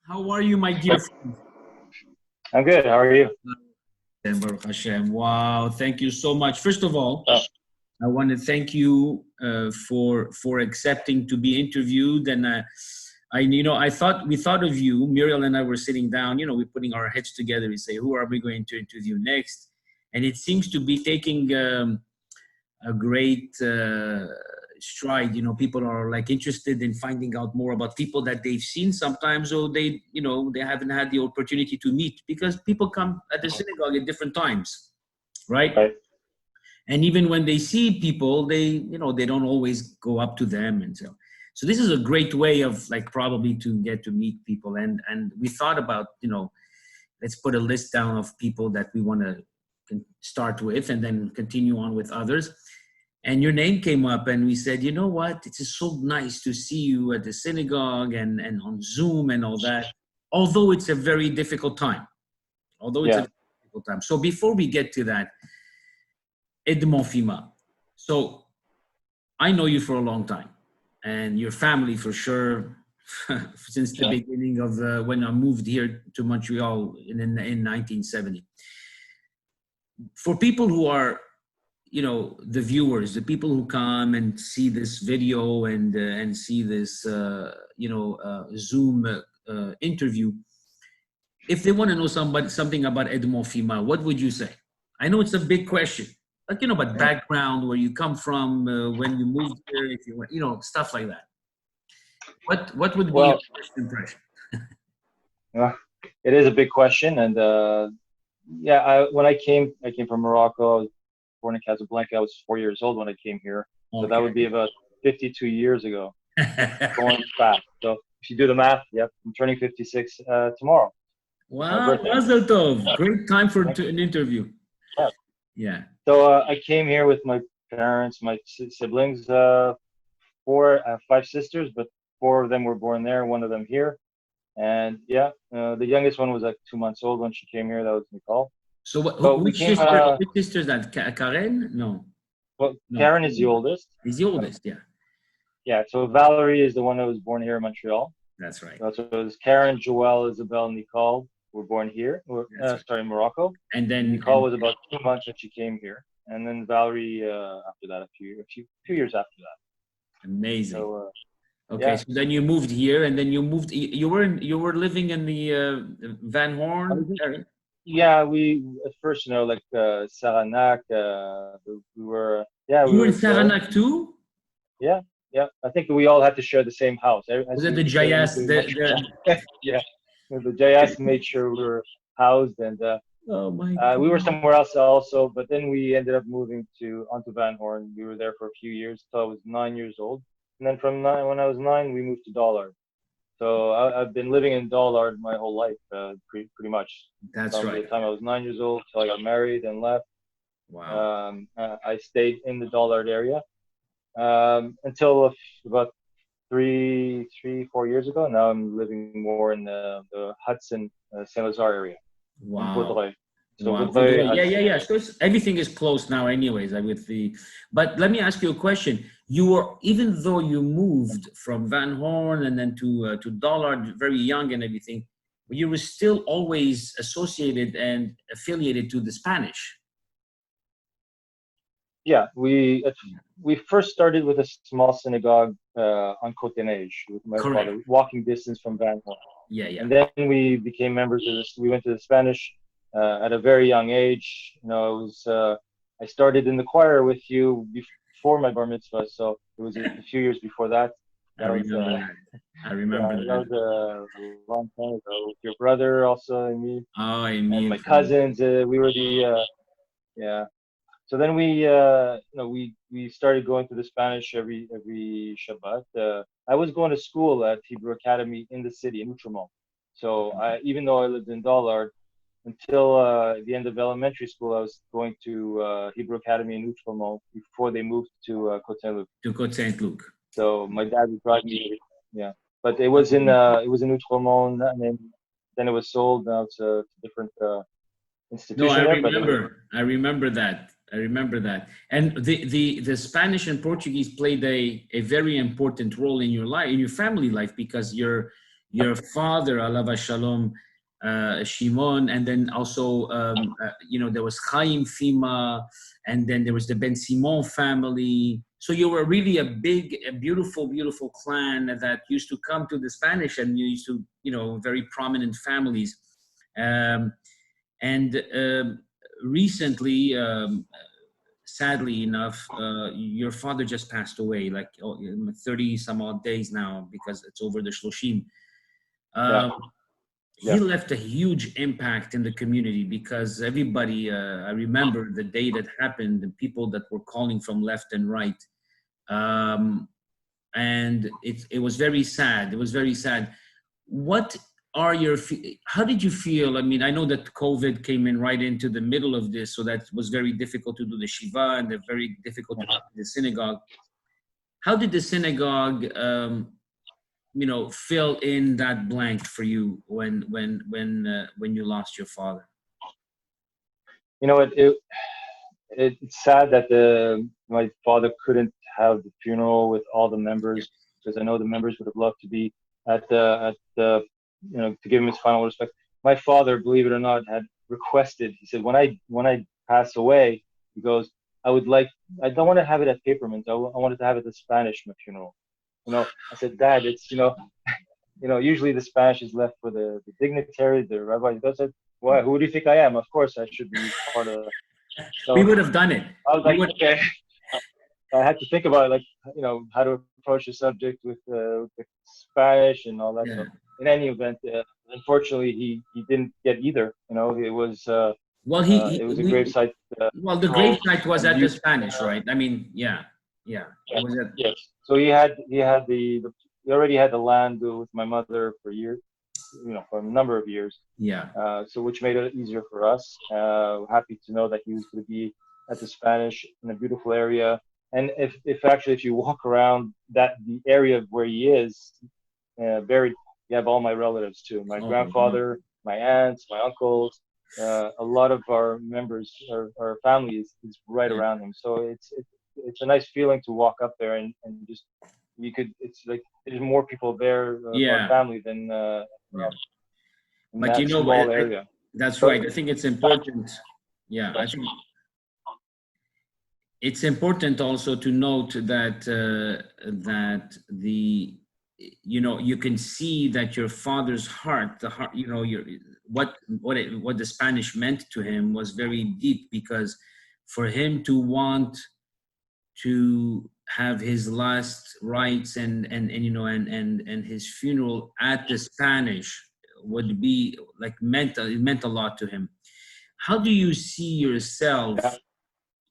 How are you, my dear friend? I'm good. How are you? And Baruch Hashem. Wow, thank you so much. First of all, Oh, I want to thank you for accepting to be interviewed. And I thought we thought of you. Muriel and I were sitting down. We're putting our heads together. We say, who are we going to interview next? And it seems to be taking a great stride. People are like interested in finding out more about people that they've seen sometimes, or they haven't had the opportunity to meet, because people come at the synagogue at different times, right? right. And even when they see people, they don't always go up to them. And so this is a great way of like probably to get to meet people. And we thought about, let's put a list down of people that we want to start with and then continue on with others. And your name came up, and we said, you know what? It is so nice to see you at the synagogue and on Zoom and all that, although it's a very difficult time. Yeah. So before we get to that, Edmond Fhima. So I know you for a long time, and your family for sure, since the Yeah. beginning of when I moved here to Montreal in 1970. For people who are, the viewers, the people who come and see this video and see this, Zoom interview, if they want to know something about Edmond Fhima, what would you say? I know it's a big question, but but background, where you come from, when you moved here, if stuff like that. What would be your Well, first impression? uh, it is a big question, and yeah, when I came from Morocco. I was born in Casablanca. I was 4 years old when I came here, so that Okay. would be about 52 years ago. Going fast. So if you do the math, yep, I'm turning 56 tomorrow. It's my Wow, birthday. Mazel Tov. Great time for Thank you. an interview. Yeah. Yeah. So I came here with my parents, my siblings. Four, I have five sisters, but four of them were born there. One of them here. And yeah, the youngest one was like 2 months old when she came here. That was Nicole. So But we which came, sister? Which sister is that? Karen? No, well, no. Karen is the oldest. He's the oldest. Yeah, Yeah, so Valerie is the one that was born here in Montreal. that's right. So it was Karen, Joelle, Isabel, Nicole were born here. That's right. Sorry, Morocco. And then Nicole was about 2 months when she came here. And then Valerie after that, a few years after that. amazing. So Okay, yeah. so then you moved here, and then you moved. You were living in the Van Horn area. Yeah, we at first, like Saranac, we were, yeah, You we were in were there. Saranac too. Yeah, yeah. I think we all had to share the same house. Was As it we the came Jayas? into Montreal, yeah, the JS made sure we were housed, and Oh my we were God. somewhere else also. But then we ended up moving onto Van Horn. We were there for a few years till I was 9 years old, and then from when I was nine, we moved to Dollard. So I've been living in Dollard my whole life, pretty much. That's From the right. time I was 9 years old till I got married and left. Wow. I stayed in the Dollard area until about 4 years ago. Now I'm living more in the Hudson, Saint Lazare area in Wow. Vaudreuil. So Wow. Vaudreuil, Yeah, yeah, Hudson. yeah. So everything is close now, anyways. But let me ask you a question. You were, even though you moved from Van Horn and then to Dollard very young and everything, you were still always associated and affiliated to the Spanish. Yeah, we first started with a small synagogue on Côte Neige with my Correct. father, walking distance from Van Horn. Yeah, yeah. And then we became members of this. We went to the Spanish at a very young age. It was I started in the choir with you before my bar mitzvah, so it was a few years before that. I That was remember that. I remember yeah, that. that was a long time ago. With your brother also and me Oh, and my Emil. cousins. We were the yeah. So then we started going to the Spanish every Shabbat. I was going to school at Hebrew Academy in the city in Outremont. So even though I lived in Dollard, until the end of elementary school, I was going to Hebrew Academy in Outremont before they moved to Côte Saint-Luc. To Côte Saint-Luc. So my dad would drive me. Yeah, but it was in Outremont, and then it was sold. Now it's a different No, institution there. But I remember that. I remember that. And the Spanish and Portuguese played a very important role in your life, in your family life, because your father, Alava Shalom, Shimon, and then also, there was Chaim Fhima, and then there was the Ben Simon family. So you were really a beautiful, beautiful clan that used to come to the Spanish, and you used to, very prominent families. And recently, sadly enough, your father just passed away, like 30 some odd days now, because it's over the Shloshim. Yeah. He left a huge impact in the community, because everybody, I remember the day that happened, the people that were calling from left and right. And it was very sad. It was very sad. How did you feel? I mean, I know that COVID came in right into the middle of this, so that was very difficult to do the Shiva, and very difficult to do the synagogue. How did the synagogue, fill in that blank for you when you lost your father? It's sad that my father couldn't have the funeral with all the members, because I know the members would have loved to be at the to give him his final respect. My father, believe it or not, had requested. He said, when I pass away, he goes, I don't want to have it at Paperman's. I wanted to have it at Spanish funeral. I said, Dad, it's usually the Spanish is left for the dignitary, the rabbi. He said, why? Who do you think I am? Of course, I should be part of. So we would have done it. I was like, okay. I had to think about how to approach the subject with Spanish and all that. Yeah. So in any event, unfortunately, he didn't get either. It was it was a gravesite. The gravesite was at the Spanish, right? I mean, yeah. It was at, yes. So he already had the land with my mother for years, for a number of years. Yeah. So which made it easier for us. Happy to know that he was going to be at the Spanish in a beautiful area. And if you walk around the area where he is buried, you have all my relatives too. My grandfather, my aunts, my uncles, a lot of our members, our family is right around him. So it's a nice feeling to walk up there and just, it's like there's more people there, our family than in but that small area. That's right. I think it's important. Yeah, I think it's important also to note that you can see that your father's heart, what the Spanish meant to him was very deep, because for him to want to have his last rites and his funeral at the Spanish would be like it meant a lot to him. How do you see yourself?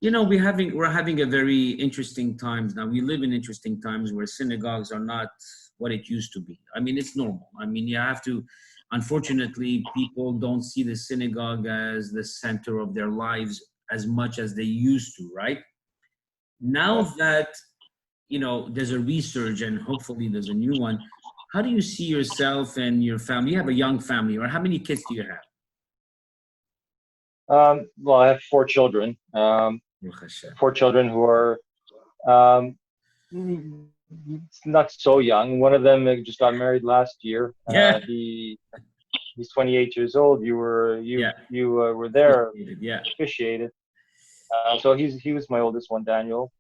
We're having a very interesting times now. We live in interesting times where synagogues are not what it used to be. I mean, it's normal. I mean, you have to, unfortunately, people don't see the synagogue as the center of their lives as much as they used to, right? Now that, there's a resurge and hopefully there's a new one, how do you see yourself and your family? You have a young family, or how many kids do you have? Well, I have 4 children. 4 children who are not so young. One of them just got married last year. Yeah. He's 28 years old. You were there, officiated. So he was my oldest one, Daniel.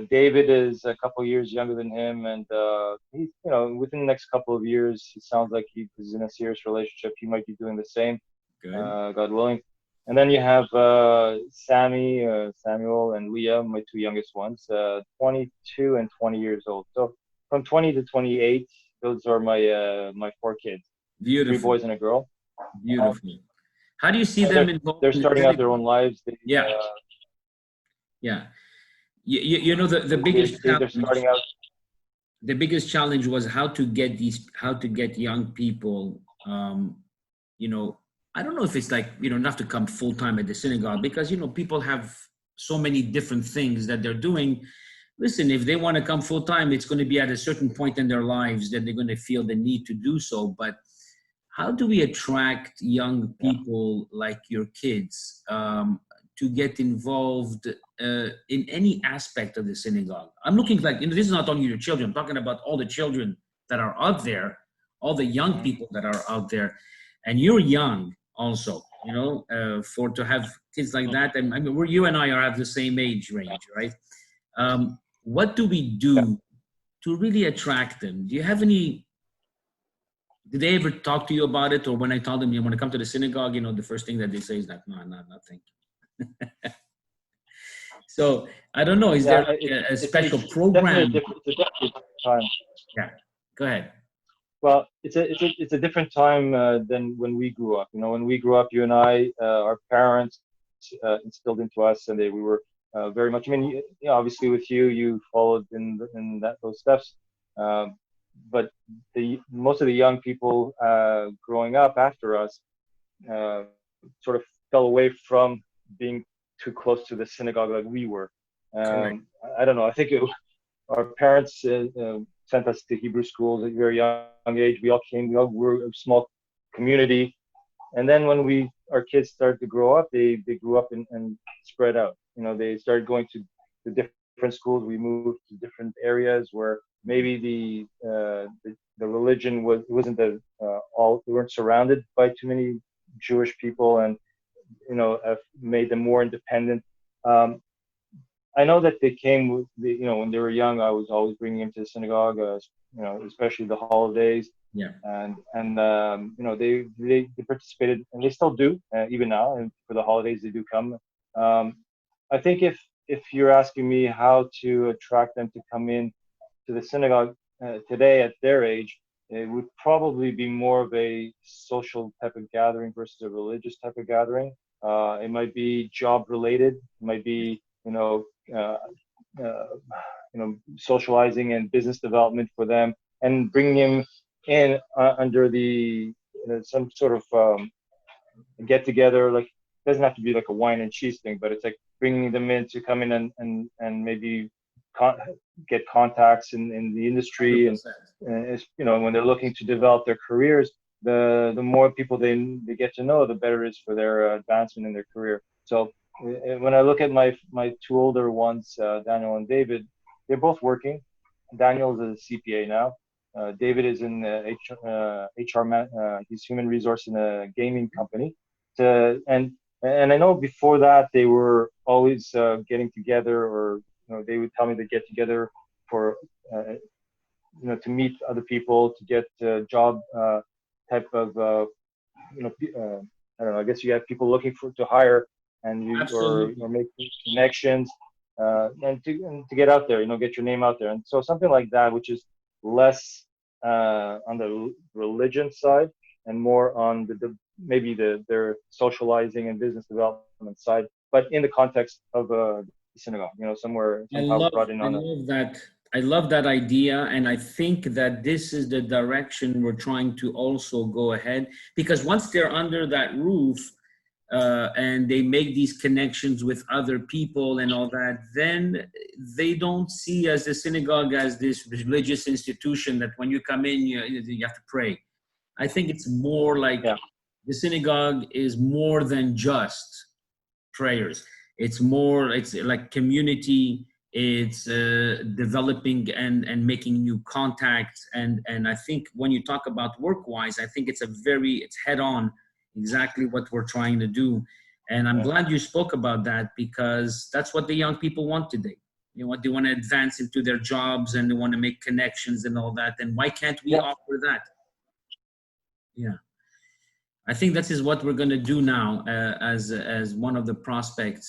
David is a couple years younger than him, and he's within the next couple of years, it sounds like he is in a serious relationship. He might be doing the same, God willing. And then you have Samuel, and Leah, my 2 youngest ones, 22 and 20 years old. So from 20 to 28, those are my 4 kids. Beautiful. 3 boys and a girl. Beautiful. How do you see them involved? They're starting out their own lives. The biggest challenge, starting out. The biggest challenge was how to get young people, I don't know if it's like, not to come full time at the synagogue, because, people have so many different things that they're doing. Listen, if they want to come full time, it's going to be at a certain point in their lives that they're going to feel the need to do so. But how do we attract young people like your kids to get involved in any aspect of the synagogue? I'm looking like, this is not only your children, I'm talking about all the children that are out there. all the young people that are out there, and you're young also, for to have kids like that. And I mean, you and I are have the same age range, right? What do we Yeah. do to really attract them? Do you have any? Did they ever talk to you about it, or when I told them you want to come to the synagogue, the first thing that they say is like, no, nothing. So I don't know. Is there Yeah, like a special it's definitely program? it's a definitely different time. Yeah. Go ahead. Well, it's a different time than when we grew up. When we grew up, you and I, our parents instilled into us, and we were very much. I mean, obviously with you, you followed in those steps. Um, but most of the young people growing up after us uh, sort of fell away from being too close to the synagogue like we were. Correct. I don't know. I think our parents sent us to Hebrew schools at a very young age. We all were a small community. And then when our kids started to grow up, they grew up and spread out. They started going to the different schools. We moved to different areas where maybe the religion wasn't they weren't surrounded by too many Jewish people, and have made them more independent. Um, I know that they came with when they were young. I was always bringing them to the synagogue, especially the holidays, Yeah. and they participated, and they still do even now. And for the holidays, they do come. I think if you're asking me how to attract them to come in to the synagogue today at their age, it would probably be more of a social type of gathering versus a religious type of gathering. It might be job related. It might be uh, uh, socializing and business development for them, and bringing him in under the some sort of get together. Like, it doesn't have to be like a wine and cheese thing, but it's like bringing them in to come in and maybe con- get contacts in the industry, and 100%. when they're looking to develop their careers, the more people they get to know, the better it is for their advancement in their career. So when I look at my two older ones, Daniel and David, they're both working. Daniel is a CPA now. David is in HR, he's human resource in a gaming company. And I know before that they were always getting together, or they would tell me to get together for to meet other people, to get job type of I don't know. I guess you have people looking to hire, and or Absolutely. make connections, and to get out there, get your name out there. And so something like that, which is less on the religion side and more on maybe their socializing and business development side, but in the context of synagogue, somewhere I somehow love brought in I on a. love that. I love that idea, and I think that this is the direction we're trying to also go ahead, because once they're under that roof, and they make these connections with other people and all that, then they don't see as the synagogue as this religious institution that when you come in, you have to pray. I think it's more like Yeah. the synagogue is more than just prayers. It's like community. It's developing and making new contacts. And I think when you talk about work wise, I think it's head on exactly what we're trying to do. And I'm Yeah. glad you spoke about that, because that's what the young people want today. What they want to advance into their jobs, and they want to make connections and all that. And why can't we Yeah. offer that? Yeah. I think that is what we're going to do now, as one of the prospects.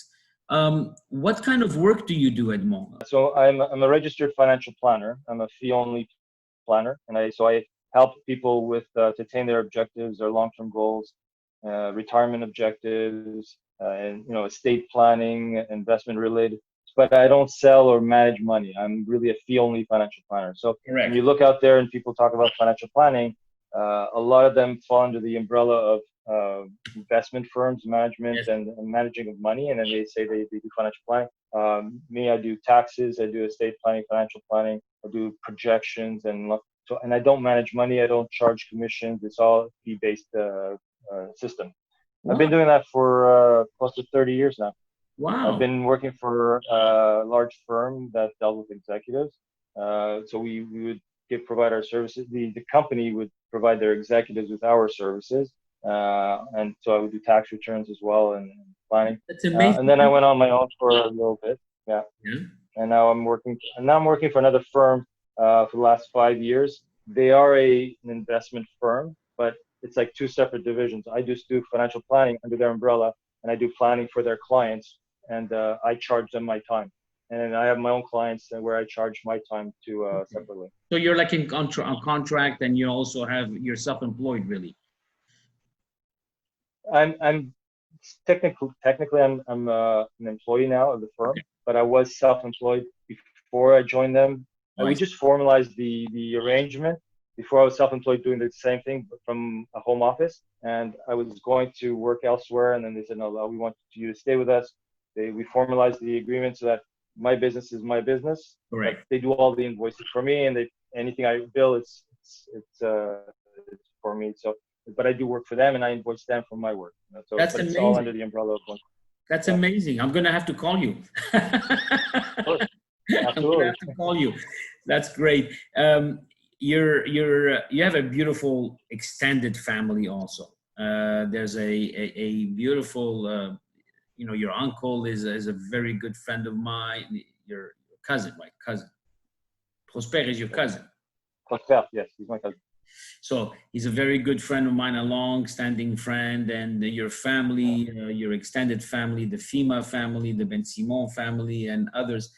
What kind of work do you do, Edmond? So I'm a registered financial planner. I'm a fee only planner, and I help people with to attain their objectives, their long-term goals, retirement objectives, and estate planning, investment related. But I don't sell or manage money. I'm really a fee only financial planner. So when Correct. you look out there and people talk about financial planning, a lot of them fall under the umbrella of investment firms, management, Yes. and managing of money, and then they say they do financial planning. Me, I do taxes, I do estate planning, financial planning, I do projections, and I don't manage money. I don't charge commissions. It's all fee-based system. I've been Wow. doing that for close to 30 years now. I've Wow. been working for a large firm that dealt with executives. So we would provide our services. The company would provide their executives with our services. And so I would do tax returns as well and planning. That's amazing. And then I went on my own for a little bit. Yeah. Yeah. And now I'm working. And now I'm working for another firm for the last 5 years. They are an investment firm, but it's like two separate divisions. I just do financial planning under their umbrella, and I do planning for their clients, and I charge them my time. And I have my own clients where I charge my time to separately. So you're like in on contract, and you also have you're self-employed, really. I'm technically I'm an employee now of the firm, but I was self-employed before I joined them. And we just formalized the arrangement. Before I was self-employed doing the same thing but from a home office, and I was going to work elsewhere, and then they said, no, we want you to stay with us. We formalized the agreement so that my business is my business. Correct. But they do all the invoicing for me, and anything I bill, it's for me. So, but I do work for them, and I invoice them for my work. So That's it's amazing. all under the umbrella of one. That's amazing. I'm gonna have to call you. Absolutely. I'm gonna have to call you. That's great. You have a beautiful extended family also. There's a beautiful, your uncle is a very good friend of mine. Your cousin, my cousin. Prosper is your cousin. Prosper, yes, he's my cousin. So he's a very good friend of mine, a long-standing friend, and your family, your extended family, the Fhima family, the Ben Simon family, and others.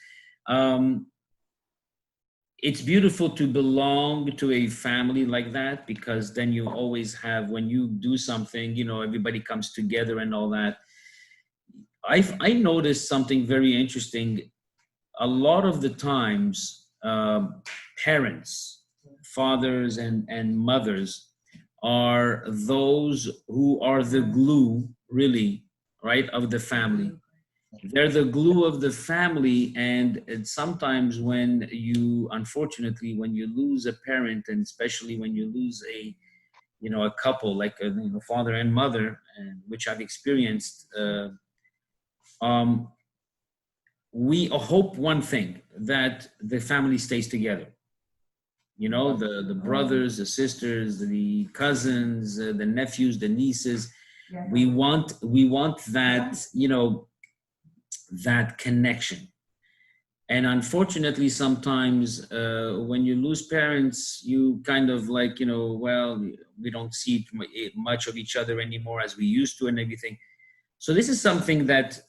It's beautiful to belong to a family like that, because then you always have, when you do something, everybody comes together and all that. I noticed something very interesting. A lot of the times, parents, fathers and mothers are those who are the glue, really, right, of the family. They're the glue of the family, and sometimes unfortunately, when you lose a parent, and especially when you lose a couple like a father and mother, and which I've experienced, we hope one thing, that the family stays together. The brothers, the sisters, the cousins, the nephews, the nieces. We want that, that connection. And unfortunately, sometimes when you lose parents, you kind of like, we don't see much of each other anymore as we used to and everything. So this is something that,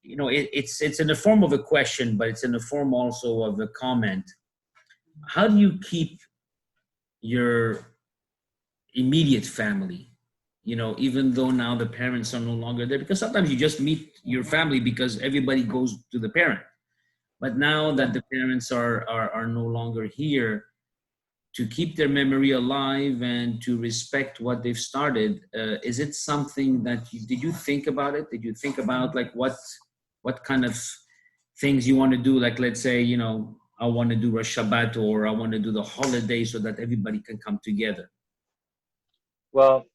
it's in the form of a question, but it's in the form also of a comment. How do you keep your immediate family, even though now the parents are no longer there? Because sometimes you just meet your family because everybody goes to the parent. But now that the parents are no longer here, to keep their memory alive and to respect what they've started, is it something that did you think about it? Did you think about like what kind of things you want to do? Like, let's say, I want to do a Shabbat, or I want to do the holiday so that everybody can come together. Well,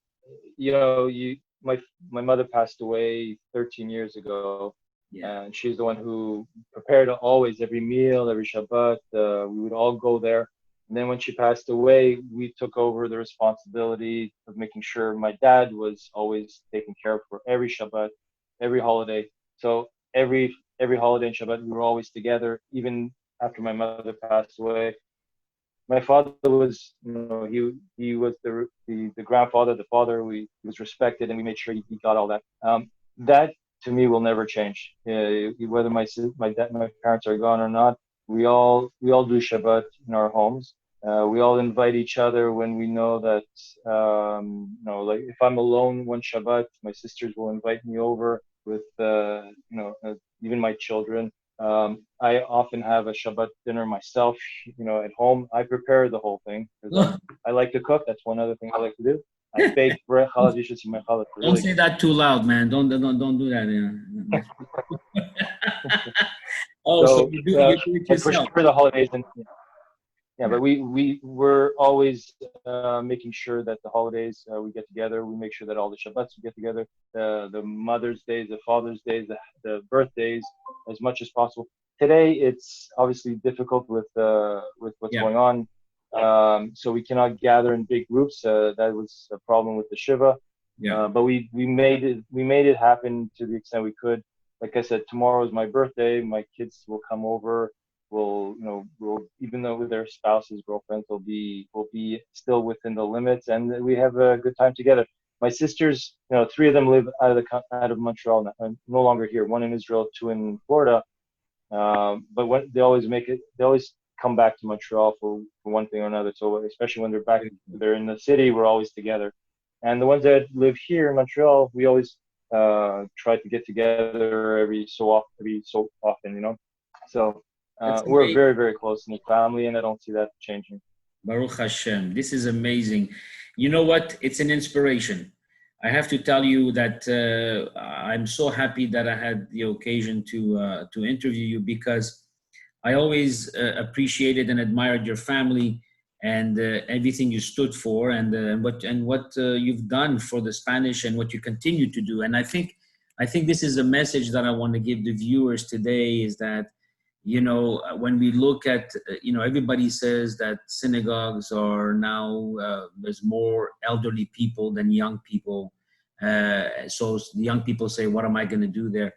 my mother passed away 13 years ago. Yeah. And she's the one who prepared always every meal, every Shabbat. We would all go there. And then when she passed away, we took over the responsibility of making sure my dad was always taken care of for every Shabbat, every holiday. So every holiday and Shabbat, we were always together, even after my mother passed away. My father was, he was the grandfather, the father. He was respected, and we made sure he got all that. That to me will never change. Whether my parents are gone or not, we all do Shabbat in our homes. We all invite each other when we know that, like if I'm alone one Shabbat, my sisters will invite me over with, even my children. I often have a Shabbat dinner myself, at home. I prepare the whole thing because I like to cook. That's one other thing I like to do. I bake bread. Don't say that too loud, man. Don't do that. Yeah. So you do it yourself. For the holidays, and but we're always making sure that the holidays we get together. We make sure that all the Shabbats we get together, the Mother's Days, the Father's Days, the birthdays, as much as possible. Today it's obviously difficult with what's going on. So we cannot gather in big groups. That was a problem with the Shiva. Yeah. But we made it happen to the extent we could. Like I said, tomorrow is my birthday. My kids will come over. We'll even though with their spouses, girlfriends, will be still within the limits, and we have a good time together. My sisters, three of them live out of Montreal, no longer here. One in Israel, two in Florida. But when they always they always come back to Montreal for one thing or another. So especially when they're in the city, we're always together. And the ones that live here in Montreal, we always try to get together every so often. So That's we're amazing. very, very close in the family, and I don't see that changing. Baruch Hashem. This is amazing. You know what? It's an inspiration. I have to tell you that I'm so happy that I had the occasion to interview you, because I always appreciated and admired your family and everything you stood for, and what you've done for the Spanish and what you continue to do. And I think this is a message that I want to give the viewers today, is that, when we look at, everybody says that synagogues are now, there's more elderly people than young people. So the young people say, what am I going to do there?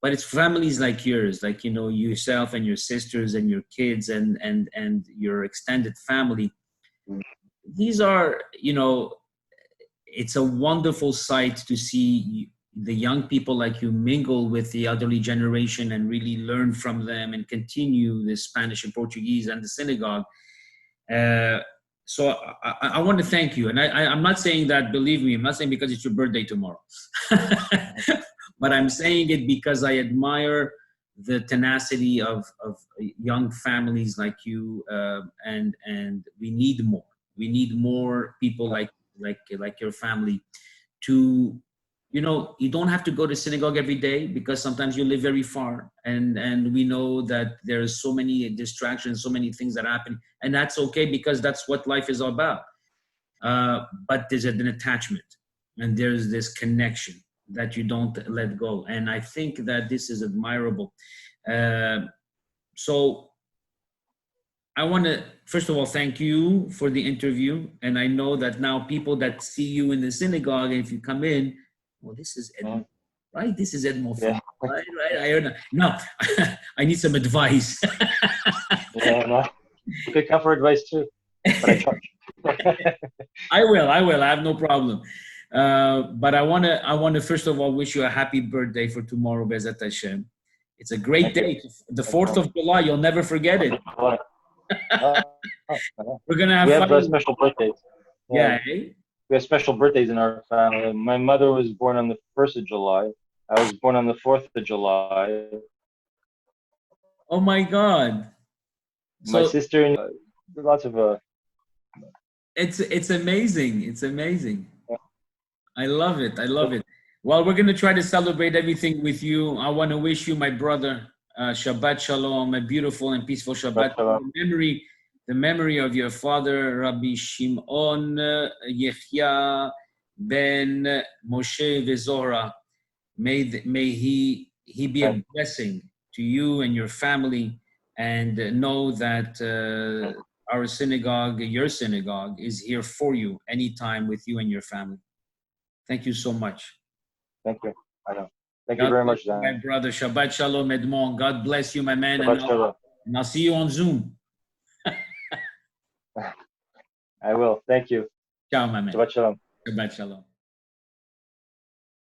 But it's families like yours, like, yourself and your sisters and your kids and your extended family. These are, it's a wonderful sight to see the young people like you mingle with the elderly generation and really learn from them and continue the Spanish and Portuguese and the synagogue. So I want to thank you. And I'm not saying that, believe me, I'm not saying because it's your birthday tomorrow. But I'm saying it because I admire the tenacity of young families like you, and we need more. We need more people like your family to, you don't have to go to synagogue every day, because sometimes you live very far, and we know that there's so many distractions, so many things that happen, and that's okay, because that's what life is all about. But there's an attachment, and there's this connection that you don't let go, and I think that this is admirable. So I want to, first of all, thank you for the interview. And I know that now people that see you in the synagogue, if you come in, well, this is Edmond, right? This is Edmond Fhima, Yeah. right? I heard that. No, I need some advice. Yeah. No. You could come for advice too, but I charge. I will. I have no problem. But I want to first of all wish you a happy birthday for tomorrow, Bezat Hashem. It's a great day. The 4th of July, you'll never forget it. We're going to have We have fun. special birthdays. Yeah. Eh? We have special birthdays in our family. My mother was born on the 1st of July. I was born on the 4th of July. Oh my God. My So sister and lots of it's amazing. It's amazing. I love it. I love it. Well, we're going to try to celebrate everything with you. I want to wish you, my brother, Shabbat Shalom, a beautiful and peaceful Shabbat. The memory of your father, Rabbi Shimon Yechia ben Moshe Vezora. May he be a blessing to you and your family, and know that our synagogue, your synagogue, is here for you anytime with you and your family. Thank you so much. Thank you. I know. Thank you very much, Dan. My brother, Shabbat Shalom, Edmond. God bless you, my man. Shabbat Shalom. And I'll see you on Zoom. I will. Thank you. Ciao, my man. Shabbat Shalom. Shabbat Shalom.